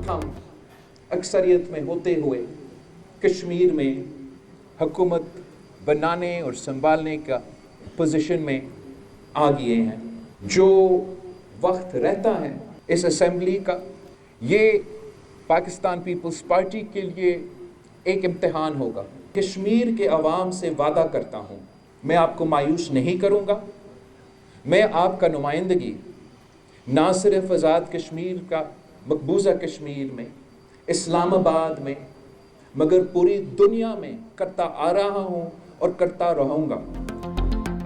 हम अक्सरियत में होते हुए कश्मीर में हुकूमत बनाने और संभालने का पोजीशन में आ गए हैं। जो वक्त रहता है इस असेंबली का, ये पाकिस्तान पीपल्स पार्टी के लिए एक इम्तिहान होगा। कश्मीर के अवाम से वादा करता हूँ, मैं आपको मायूस नहीं करूँगा। मैं आपका नुमाइंदगी ना सिर्फ आज़ाद कश्मीर का मकबूजा कश्मीर में, इस्लामाबाद में, मगर पूरी दुनिया में करता आ रहा हूँ और करता रहूँगा।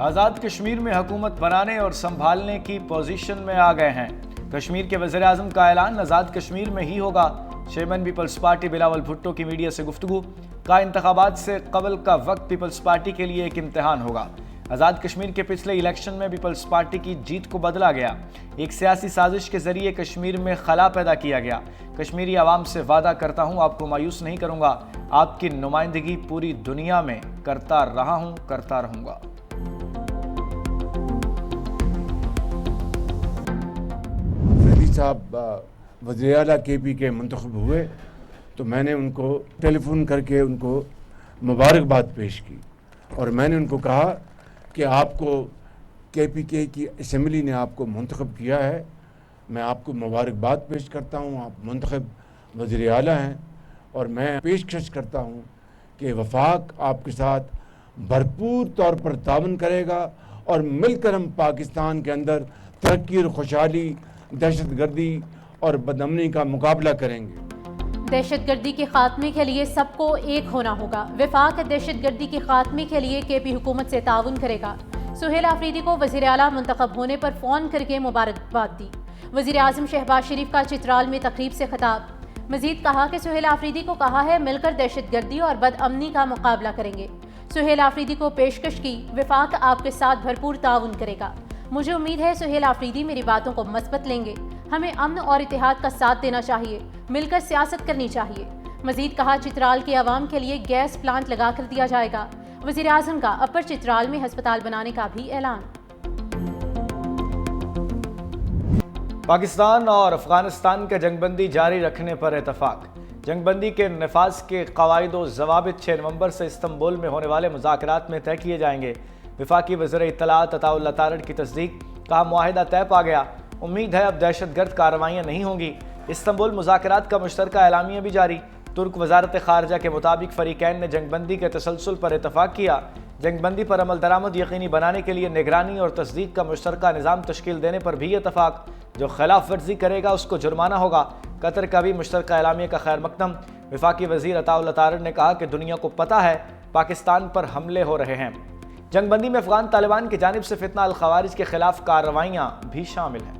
आज़ाद कश्मीर में हुकूमत बनाने और संभालने की पोजीशन में आ गए हैं। कश्मीर के वज़ीर आज़म का ऐलान आज़ाद कश्मीर में ही होगा। Chairman peoples party Bilawal Bhutto की मीडिया से गुफ्तगू, का इंतखाबात से कबल का वक्त पीपल्स पार्टी के लिए एक इम्तिहान होगा। आज़ाद कश्मीर के पिछले इलेक्शन में पीपल्स पार्टी की जीत को बदला गया। एक सियासी साजिश के जरिए कश्मीर में खला पैदा किया गया। कश्मीरी आवाम से वादा करता हूँ, आपको मायूस नहीं करूँगा। आपकी नुमाइंदगी पूरी दुनिया में करता रहा हूँ, करता रहूँगा। साहब वज़ीर आला KP के मुंतखब हुए तो मैंने उनको टेलीफोन करके उनको मुबारकबाद पेश की और मैंने उनको कहा कि आपको KPK की असम्बली ने आपको मुंतखब किया है, मैं आपको मुबारकबाद पेश करता हूँ। आप मुंतखब वज़ीर आला हैं और मैं पेशकश करता हूँ कि वफाक आपके साथ भरपूर तौर पर तावन करेगा और मिलकर हम पाकिस्तान के अंदर तरक्की और खुशहाली, दहशतगर्दी और बदअमनी का मुकाबला करेंगे। दहशतगर्दी के खात्मे के लिए सबको एक होना होगा। वफाक दहशतगर्दी के खात्मे के लिए KP हुकूमत से ताउन करेगा। सुहेल आफरीदी को वज़ीर आला मुंतखब होने पर फ़ोन करके मुबारकबाद दी। वज़ीर आज़म शहबाज शरीफ का चित्राल में तकरीब से खिताब। मजीद कहा कि सुहेल आफरीदी को कहा है मिलकर दहशतगर्दी और बदअमनी का मुकाबला करेंगे। सुहेल आफरीदी को पेशकश की, वफाक आपके साथ भरपूर ताउन करेगा। मुझे उम्मीद है सुहेल आफरीदी मेरी बातों को मस्बत लेंगे। हमें अमन और इत्तेहाद का साथ देना चाहिए, मिलकर सियासत करनी चाहिए। मजीद कहा चित्राल के अवाम के लिए गैस प्लांट लगा कर दिया जाएगा। वज़ीर आज़म का अपर चित्राल में अस्पताल बनाने का भी ऐलान। पाकिस्तान और अफगानिस्तान के जंगबंदी जारी रखने पर इतफाक। जंगबंदी के नफाज के कवायद व ज़वाबित 6 नवंबर से इस्तंबुल में होने वाले मुज़ाकरात में तय किए जाएंगे। वफाकी वज़ीर इत्तलात अताउल्लाह तारड़ की तस्दीक, का मुआहिदा तय पा गया। उम्मीद है अब दहशतगर्द कार्रवाइयाँ नहीं होंगी। इस्तंबुल मुज़ाकरात का मुश्तरका एलामिया भी जारी। तुर्क वज़ारत ख़ारजा के मुताबिक फ़रीक़ैन ने जंगबंदी के तसलसल पर इतफ़ाक़ किया। जंगबंदी पर अमल दरामद यकीनी बनाने के लिए निगरानी और तस्दीक का मुश्तरका निज़ाम तश्कील देने पर भी इतफ़ाक़। जो खिलाफ वर्जी करेगा उसको जुर्माना होगा। कतर का भी मुश्तरका एलामिया का खैर मकदम। वफाकी वज़ीर अताउल्लाह तारड़ ने कहा कि दुनिया को पता है पाकिस्तान पर हमले हो रहे हैं। जंगबंदी में अफगान तालिबान की जानिब से फितना अल खवारिज के खिलाफ कार्रवाइयाँ भी शामिल हैं।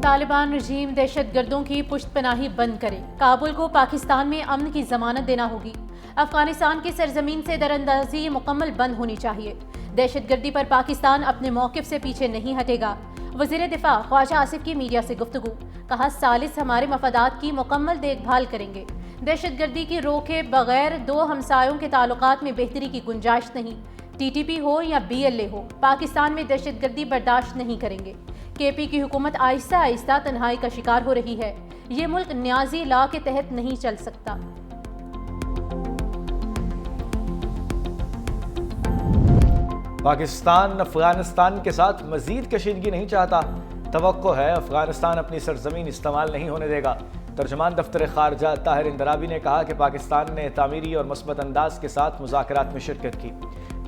तालिबान रजीम दहशतगर्दों की पुश्तपनाही बंद करे। काबुल को पाकिस्तान में अमन की जमानत देना होगी। अफगानिस्तान की सरजमीन से दरअंदाजी मुकम्मल बंद होनी चाहिए। दहशतगर्दी पर पाकिस्तान अपने मौक़िफ़ से पीछे नहीं हटेगा। वज़ीर दिफा ख्वाजा आसिफ की मीडिया से गुफ्तगू, कहा सालिस हमारे मफादात की मुकम्मल देखभाल करेंगे। दहशतगर्दी की रोके बगैर दो हमसायों के ताल्लुकात में बेहतरी की गुंजाइश नहीं। TTP हो या BLA हो, पाकिस्तान में दहशतगर्दी बर्दाश्त नहीं करेंगे। KP की हुकूमत आहिस्ता आहिस्ता तन्हाई का शिकार हो रही है। ये मुल्क न्याजी लॉ के तहत नहीं चल सकता। पाकिस्तान अफगानिस्तान के साथ मजीद कशीदगी नहीं चाहता। तवक्को है अफगानिस्तान अपनी सरजमीन इस्तेमाल नहीं होने देगा। तर्जमान दफ्तर खारजा ताहिर इंदराबी ने कहा कि पाकिस्तान ने तामीरी और मस्बत अंदाज के साथ मुज़ाकरात में शिरकत की।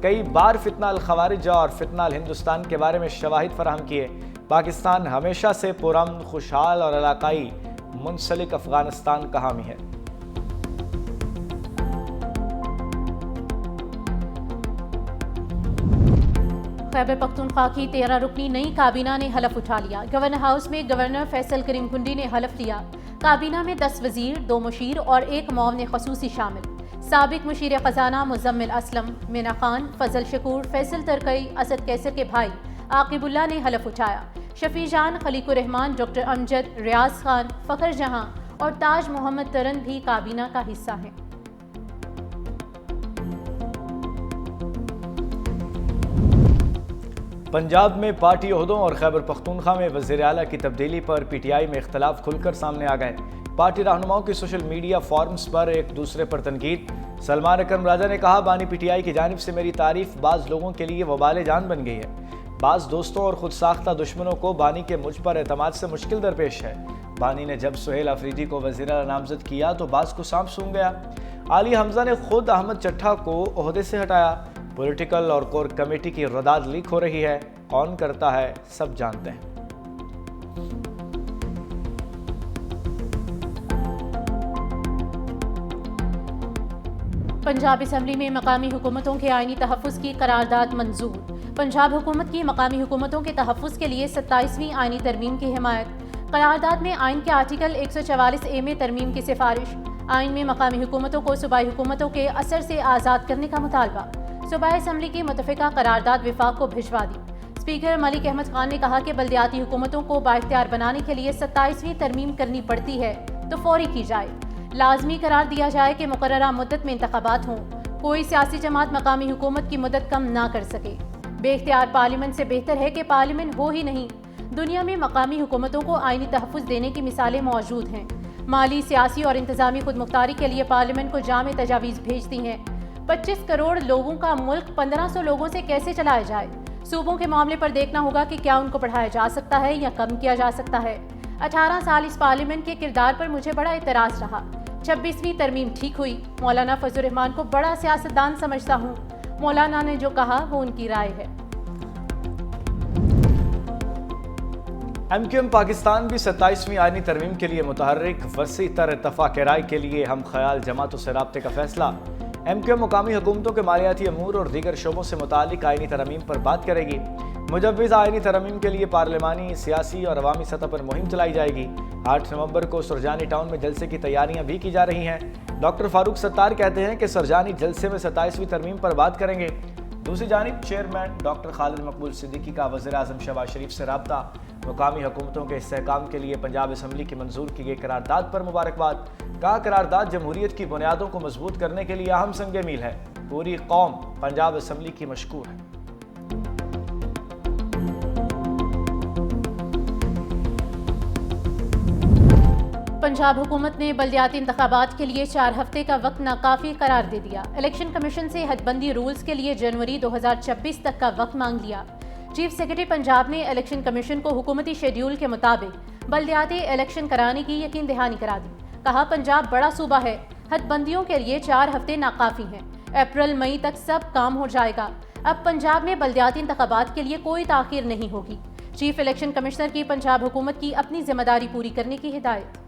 कई बार फितना अल खवारिज और फितना अल हिंदुस्तान के बारे में शवाहिद फराहम किए। पाकिस्तान हमेशा से पुरअमन, खुशहाल और इलाकाई मुंसलिक अफगानिस्तान का हामी है। खैबर पख्तूनख्वा की 13 रुकनी नई काबीना ने हलफ उठा लिया। गवर्नर हाउस में गवर्नर फैसल करीम कुंडी ने हलफ लिया। काबीना में 10 वजीर, 2 मुशीर और 1 मुआवन खसूसी शामिल। साबिक मुशीर खजाना मुजम्मिल असलम, मीना खान, फजल शकूर, फैसल तरकई, असद कैसर के भाई आकिबुल्ला ने हलफ उठाया। शफी जान, खलीकुर रहमान, डॉक्टर अमजद, रियाज खान, फ़खर जहां और ताज मोहम्मद तरन भी काबीना का हिस्सा हैं। पंजाब में पार्टी ओहदों और खैबर पख्तूनख्वा में वज़ीर आला की तब्दीली पर पीटीआई में इख्तलाफ खुलकर सामने आ गए। पार्टी रहनुमाओं की सोशल मीडिया फॉर्म्स पर एक दूसरे पर तनकीद। सलमान अकरम राजा ने कहा, बानी पीटीआई की जानिब से मेरी तारीफ बाज़ लोगों के लिए वबाल जान बन गई है। बाज़ दोस्तों और खुद साख्ता दुश्मनों को बानी के मुझ पर एतमाद से मुश्किल दरपेश है। बानी ने जब सुहेल अफरीदी को वज़ीर आला नामज़द किया तो बाज़ को सांप सूंघ गया। आली हमजा ने खुद अहमद चट्ठा को ओहदे से हटाया। पॉलिटिकल और कोर कमेटी की रदाद लीक हो रही है। कौन करता है सब जानते हैं। पंजाब असम्बली में मकामी हुकूमतों के आइनी तहफ़्फ़ुज़ की करारदाद मंजूर। पंजाब हुकूमत की मकामी हुकूमतों के तहफ़्फ़ुज़ के लिए 27वीं आइनी तरमीम की हिमायत। करारदाद में आइन के आर्टिकल 144A में तरमीम की सिफारिश। आइन में मकामी हुकूमतों को सूबाई हुकूमतों के असर से आज़ाद करने का मुतालबा। सूबाई असम्बली की मुतफ़िका करारदाद विफाक को भिजवा दी। स्पीकर मलिक अहमद खान ने कहा कि बल्दियाती हुकूमतों को बाइख्तियार बनाने के लिए 27वीं तरमीम करनी पड़ती है तो फौरी की जाए। लाजमी करार दिया जाए कि मुकर्ररा मुद्दत में इंतखाबात हों। कोई सियासी जमात मकामी हुकूमत की मदद कम ना कर सके। बेख्तियार पार्लियामेंट से बेहतर है कि पार्लियामेंट हो ही नहीं। दुनिया में मकामी हुकूमतों को आइनी तहफ़्फ़ुज़ देने की मिसालें मौजूद हैं। माली, सियासी और इंतज़ामी खुद मुख्तारी के लिए पार्लियामेंट को जामे तजावीज़ भेजती हैं। 25 करोड़ लोगों का मुल्क 1500 लोगों से कैसे चलाया जाए। सूबों के मामले पर देखना होगा कि क्या उनको बढ़ाया जा सकता है या कम किया जा सकता है। 18 साल इस पार्लियामेंट के किरदार पर मुझे बड़ा एतराज़ रहा। 26वीं तरमीम ठीक हुई। मौलाना फजल रहमान को बड़ा सियासतदान समझता हूँ। मौलाना ने जो कहा वो उनकी राय है। MQM पाकिस्तान भी 27वीं आइनी तरमीम के लिए मुतहर्रिक। वसी तर इत्तफाक राय के लिए हम ख्याल जमातों से राब्ते का फैसला। MQM मुकामी हुकूमतों के मालियाती अमूर और दीगर शोबों से मुतालिक आइनी तरमीम पर बात करेगी। मुजव्विज़ आइनी तरमीम के लिए पार्लिमानी, सियासी और अवामी सतह पर मुहिम चलाई जाएगी। 8 नवंबर को सुरजानी टाउन में जलसे की तैयारियां भी की जा रही हैं। डॉक्टर फारूक सत्तार कहते हैं कि सुरजानी जलसे में 27वीं तरमीम पर बात करेंगे। दूसरी जानिब चेयरमैन डॉक्टर खालिद मकबूल सिद्दीकी का वज़ीर आज़म शहबाज शरीफ से राब्ता। मुकामी हुकूमतों के इस्तेहकाम के लिए पंजाब असम्बली की मंजूर की गई करारदाद पर मुबारकबाद। कहा, करारदाद जमहूरियत की बुनियादों को मजबूत करने के लिए अहम संग मील है। पूरी कौम पंजाब असम्बली की मशकूर है। पंजाब हुकूमत ने बल्दियाती इंतखाबात के लिए 4 हफ्ते का वक्त नाकाफी करार दे दिया। इलेक्शन कमीशन से हदबंदी रूल्स के लिए जनवरी 2026 तक का वक्त मांग लिया। चीफ सेक्रेटरी पंजाब ने इलेक्शन कमीशन को हुकूमती शेड्यूल के मुताबिक बल्दियाती इलेक्शन कराने की यकीन दहानी करा दी। कहा, पंजाब बड़ा सूबा है, हदबंदियों के लिए 4 हफ्ते नाकाफी हैं। अप्रैल मई तक सब काम हो जाएगा। अब पंजाब में बल्दियाती इंतखाबात के लिए कोई ताखीर नहीं होगी। चीफ इलेक्शन कमिश्नर की पंजाब हुकूमत की अपनी जिम्मेदारी पूरी करने की हिदायत।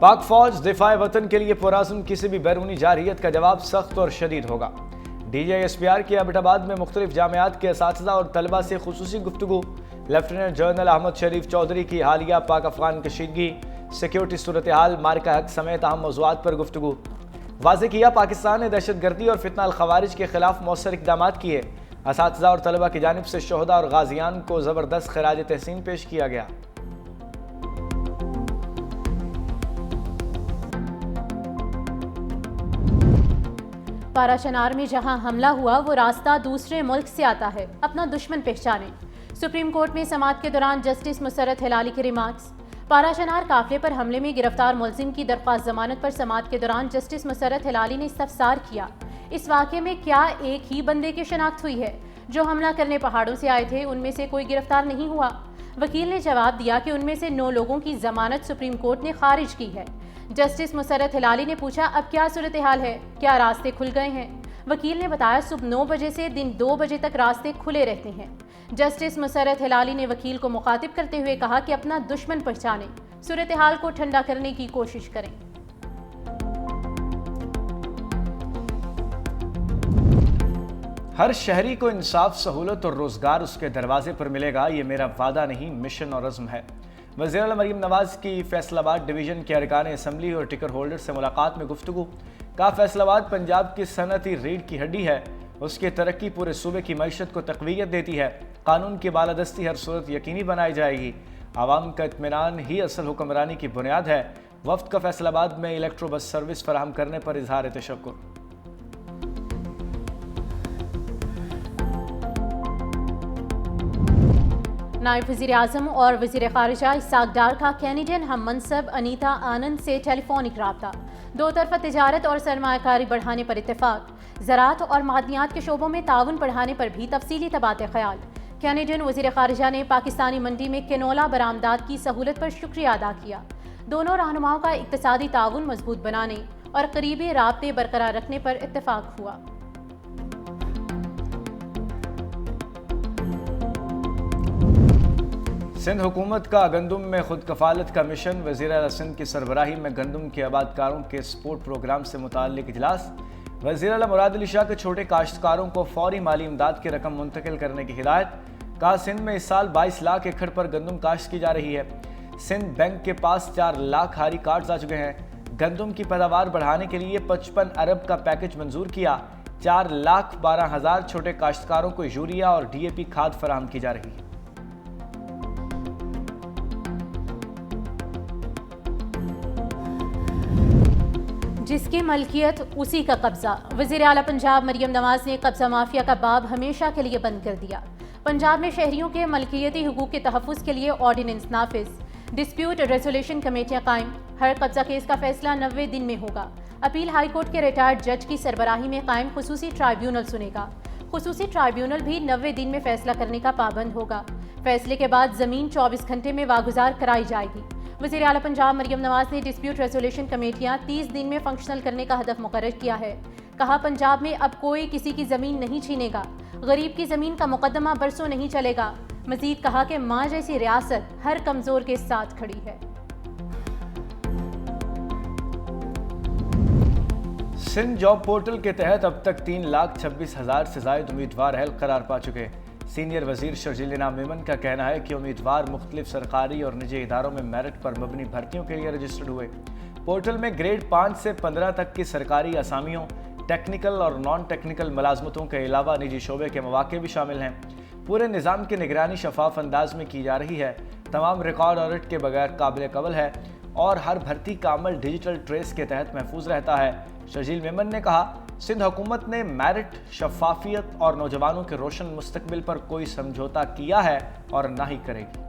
पाक फौज दिफाए वतन के लिए पुराज़म किसी भी बैरूनी जारहियत का जवाब सख्त और शदीद होगा। DJSPR के एबटाबाद में मुख्तलिफ जामियात के असातिज़ा और तलबा से खुसूसी गुफ्तगू। लेफ्टिनेंट जनरल अहमद शरीफ चौधरी की हालिया पाक अफगान कशीदगी, सिक्योरिटी सूरत हाल, मार्का हक समेत अहम मौज़ूआत पर गुफ्तगू। वाज़ेह किया, पाकिस्तान ने दहशत गर्दी और फितना अल खवारिज के खिलाफ मौसर इक़दामात किए। असातिज़ा और तलबा की जानिब से शोहदा और गाजियान को ज़बरदस्त खिराज तहसीन पेश किया गया। पाराशनार में जहां हमला हुआ वो रास्ता दूसरे मुल्क से आता है, अपना दुश्मन पहचाने। सुप्रीम कोर्ट में समाअत के दौरान जस्टिस मुसरत हिलाली के रिमार्क्स। पाराशनार काफिले पर हमले में गिरफ्तार मुलजिम की दरख्वास्त जमानत पर समाअत के दौरान जस्टिस मुसरत हिलाली ने इस्तफसार किया, इस वाक़े में क्या एक ही बंदे की शनाख्त हुई है? जो हमला करने पहाड़ों से आए थे उनमें से कोई गिरफ्तार नहीं हुआ? वकील ने जवाब दिया कि उनमें से 9 लोगों की जमानत सुप्रीम कोर्ट ने खारिज की है। जस्टिस मुसरत हिलाली ने पूछा, अब क्या सूरत हाल है, क्या रास्ते खुल गए हैं? वकील ने बताया, सुबह 9 बजे से दिन 2 बजे तक रास्ते खुले रहते हैं। जस्टिस मुसरत हिलाली ने वकील को मुखातिब करते हुए कहा कि अपना दुश्मन पहचानें, सूरत हाल को ठंडा करने की कोशिश करें। हर शहरी को इंसाफ, सहूलत और रोजगार उसके दरवाजे पर मिलेगा, ये मेरा वादा नहीं, मिशन और अज़्म है। वज़ीर आला मरीम नवाज की फैसलाबाद डिवीज़न के अरकान असम्बली और टिकट होल्डर से मुलाकात में गुफ्तगू। कहा, फैसलाबाद पंजाब की सनअती रीढ़ की हड्डी है, उसकी तरक्की पूरे सूबे की मईशत को तक़वियत देती है। कानून की बालादस्ती हर सूरत यकीनी बनाई जाएगी। आवाम का इत्मीनान ही असल हुक्मरानी की बुनियाद है। وفد کا فیصل آباد میں الیکٹرو بس سروس فراہم کرنے پر اظہار تشکر۔ نائب وزیر اعظم اور وزیر خارجہ اسحاق ڈار کا کینیڈین ہم منصب انیتا آنند سے ٹیلی فونک رابطہ، دو طرفہ تجارت اور سرمایہ کاری بڑھانے پر اتفاق، زراعت اور معدنیات کے شعبوں میں تعاون بڑھانے پر بھی تفصیلی تبادلہ خیال۔ کینیڈین وزیر خارجہ نے پاکستانی منڈی میں کنولا برآمدات کی سہولت پر شکریہ ادا کیا۔ دونوں رہنماؤں کا اقتصادی تعاون مضبوط بنانے اور قریبی رابطے برقرار رکھنے پر اتفاق ہوا۔ سندھ حکومت کا گندم میں خود کفالت کا مشن، وزیر اعلیٰ سندھ کی سربراہی میں گندم کے آباد کاروں کے سپورٹ پروگرام سے متعلق اجلاس۔ وزیر اعلیٰ مراد علی شاہ کے چھوٹے کاشتکاروں کو فوری مالی امداد کی رقم منتقل کرنے کی ہدایت۔ کہا سندھ میں اس سال 22 لاکھ ایکڑ پر گندم کاشت کی جا رہی ہے۔ سندھ بینک کے پاس 4 لاکھ ہاری کارڈز آ چکے ہیں۔ گندم کی پیداوار بڑھانے کے لیے 55 ارب کا پیکج منظور کیا۔ 4,12,000 چھوٹے کاشتکاروں کو یوریا اور ڈی اے پی کھاد فراہم کی جا رہی ہے۔ جس کی ملکیت اسی کا قبضہ، وزیر اعلیٰ پنجاب مریم نواز نے قبضہ مافیا کا باب ہمیشہ کے لیے بند کر دیا۔ پنجاب میں شہریوں کے ملکیتی حقوق کے تحفظ کے لیے آرڈیننس نافذ، ڈسپیوٹ ریزولیوشن کمیٹیاں قائم، ہر قبضہ کیس کا فیصلہ 90 دن میں ہوگا۔ اپیل ہائی کورٹ کے ریٹائرڈ جج کی سربراہی میں قائم خصوصی ٹرائیبیونل سنے گا۔ خصوصی ٹرائیبیونل بھی 90 دن میں فیصلہ کرنے کا پابند ہوگا۔ فیصلے کے بعد زمین 24 گھنٹے میں واگزار کرائی جائے گی۔ وزیر اعلیٰ پنجاب مریم نواز نے ڈسپیوٹ ریزولیوشن کمیٹیاں 30 دن میں فنکشنل کرنے کا ہدف مقرر کیا ہے۔ کہا پنجاب میں اب کوئی کسی کی زمین نہیں چھینے گا، غریب کی زمین کا مقدمہ برسوں نہیں چلے گا۔ مزید کہا کہ ماں جیسی ریاست ہر کمزور کے ساتھ کھڑی ہے۔ سندھ جاب پورٹل کے تحت اب تک 3,26,000 سے زائد امیدوار اہل قرار پا چکے۔ سینئر وزیر شرجیل انعام میمن کا کہنا ہے کہ امیدوار مختلف سرکاری اور نجی اداروں میں میرٹ پر مبنی بھرتیوں کے لیے رجسٹرڈ ہوئے۔ پورٹل میں گریڈ 5 سے 15 تک کی سرکاری اسامیوں، ٹیکنیکل اور نان ٹیکنیکل ملازمتوں کے علاوہ نجی شعبے کے مواقع بھی شامل ہیں۔ پورے نظام کی نگرانی شفاف انداز میں کی جا رہی ہے، تمام ریکارڈ آڈٹ کے بغیر قابل قبول ہے اور ہر بھرتی کا عمل ڈیجیٹل ٹریس کے تحت محفوظ رہتا ہے۔ شرجیل میمن نے کہا سندھ حکومت نے میرٹ، شفافیت اور نوجوانوں کے روشن مستقبل پر کوئی سمجھوتا کیا ہے اور نہ ہی کرے گی۔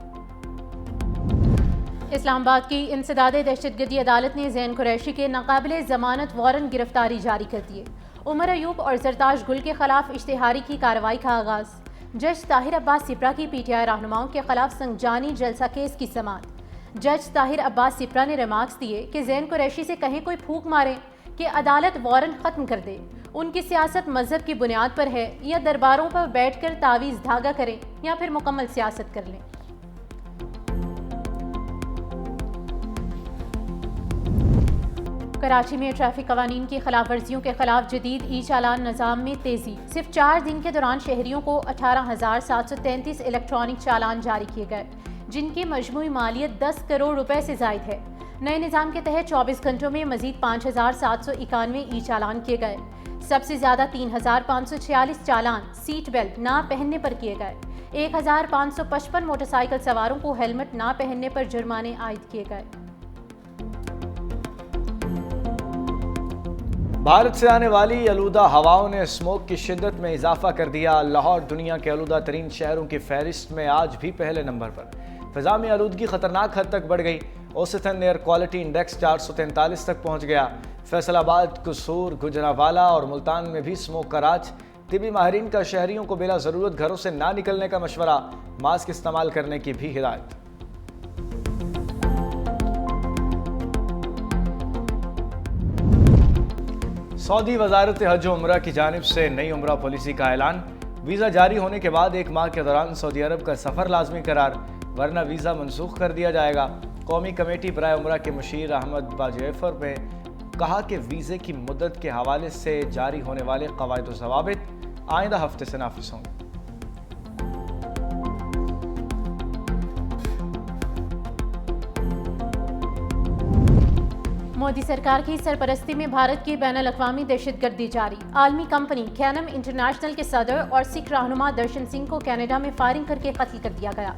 اسلام آباد کی انسداد دہشت گردی عدالت نے زین قریشی کے ناقابل ضمانت وارنٹ گرفتاری جاری کر دیے۔ عمر ایوب اور زرتاج گل کے خلاف اشتہاری کی کارروائی کا آغاز۔ جج طاہر عباس سپرا کی پی ٹی آئی رہنماؤں کے خلاف سنجانی جلسہ کیس کی سماعت۔ جج طاہر عباس سپرا نے ریمارکس دیے کہ زین قریشی سے کہیں کوئی پھونک مارے کہ عدالت وارنٹ ختم کر دے، ان کی سیاست مذہب کی بنیاد پر ہے، یا درباروں پر بیٹھ کر تعویذ دھاگا کریں یا پھر مکمل سیاست کر لیں۔ کراچی میں ٹریفک قوانین کی خلاف ورزیوں کے خلاف جدید ای چالان نظام میں تیزی۔ صرف 4 دن کے دوران شہریوں کو 18,733 الیکٹرانک چالان جاری کیے گئے، جن کی مجموعی مالیت 10 کروڑ روپے سے زائد ہے۔ نئے نظام کے تحت 24 گھنٹوں میں مزید 5,791 ای چالان کیے گئے۔ سب سے زیادہ 3,546 چالان سیٹ بیلٹ نہ پہننے پر کیے گئے۔ 1,555 موٹر سائیکل سواروں کو ہیلمٹ نہ پہننے پر جرمانے عائد کیے گئے۔ بھارت سے آنے والی آلودہ ہواؤں نے اسموگ کی شدت میں اضافہ کر دیا۔ لاہور دنیا کے آلودہ ترین شہروں کی فہرست میں آج بھی پہلے نمبر پر۔ فضا میں آلودگی خطرناک حد تک بڑھ گئی، اوسطاً ایئر کوالٹی انڈیکس 443 تک پہنچ گیا۔ فیصل آباد، قصور، گجرانوالہ اور ملتان میں بھی اسموگ کا راج۔ طبی ماہرین کا شہریوں کو بلا ضرورت گھروں سے نہ نکلنے کا مشورہ، ماسک استعمال کرنے کی بھی ہدایت۔ سعودی وزارت حج و عمرہ کی جانب سے نئی عمرہ پالیسی کا اعلان۔ ویزا جاری ہونے کے بعد 1 ماہ کے دوران سعودی عرب کا سفر لازمی قرار، ورنہ ویزا منسوخ کر دیا جائے گا۔ قومی کمیٹی برائے عمرہ کے مشیر احمد باجیفر نے کہا کہ ویزے کی مدت کے حوالے سے جاری ہونے والے قواعد و ضوابط آئندہ ہفتے سے نافذ ہوں گے۔ مودی سرکار کی سرپرستی میں بھارت کی بین الاقوامی دہشت گردی جاری۔ عالمی کمپنی کینم انٹرنیشنل کے صدر اور سکھ رہنما درشن سنگھ کو کینیڈا میں فائرنگ کر کے قتل کر دیا گیا۔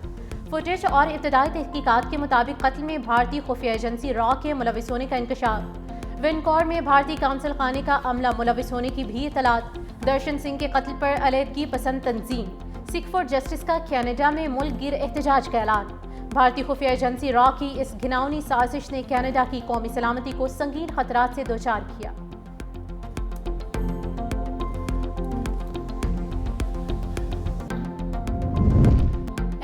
فوٹیج اور ابتدائی تحقیقات کے مطابق قتل میں بھارتی خفیہ ایجنسی را کے ملوث ہونے کا انکشاف، ونکور میں بھارتی کونسل خانے کا عملہ ملوث ہونے کی بھی اطلاعات، درشن سنگھ کے قتل پر علیحدگی پسند تنظیم، سکھ فار جسٹس کا کینیڈا میں ملک گیر احتجاج کا اعلان، بھارتی خفیہ ایجنسی را کی اس گھناؤنی سازش نے کینیڈا کی قومی سلامتی کو سنگین خطرات سے دوچار کیا۔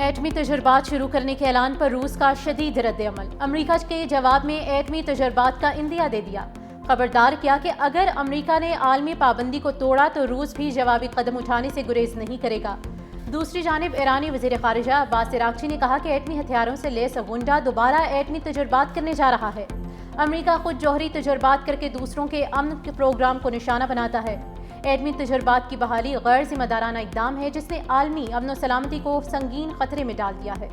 ایٹمی تجربات شروع کرنے کے اعلان پر روس کا شدید رد عمل، امریکہ کے جواب میں ایٹمی تجربات کا اندیا دے دیا، خبردار کیا کہ اگر امریکہ نے عالمی پابندی کو توڑا تو روس بھی جوابی قدم اٹھانے سے گریز نہیں کرے گا۔ دوسری جانب ایرانی وزیر خارجہ عباس عراقچی نے کہا کہ ایٹمی ہتھیاروں سے لیس غنڈہ دوبارہ ایٹمی تجربات کرنے جا رہا ہے۔ امریکہ خود جوہری تجربات کر کے دوسروں کے امن کے پروگرام کو نشانہ بناتا ہے۔ ایٹمی تجربات کی بحالی غیر ذمہ دارانہ اقدام ہے جس نے عالمی امن و سلامتی کو سنگین خطرے میں ڈال دیا ہے۔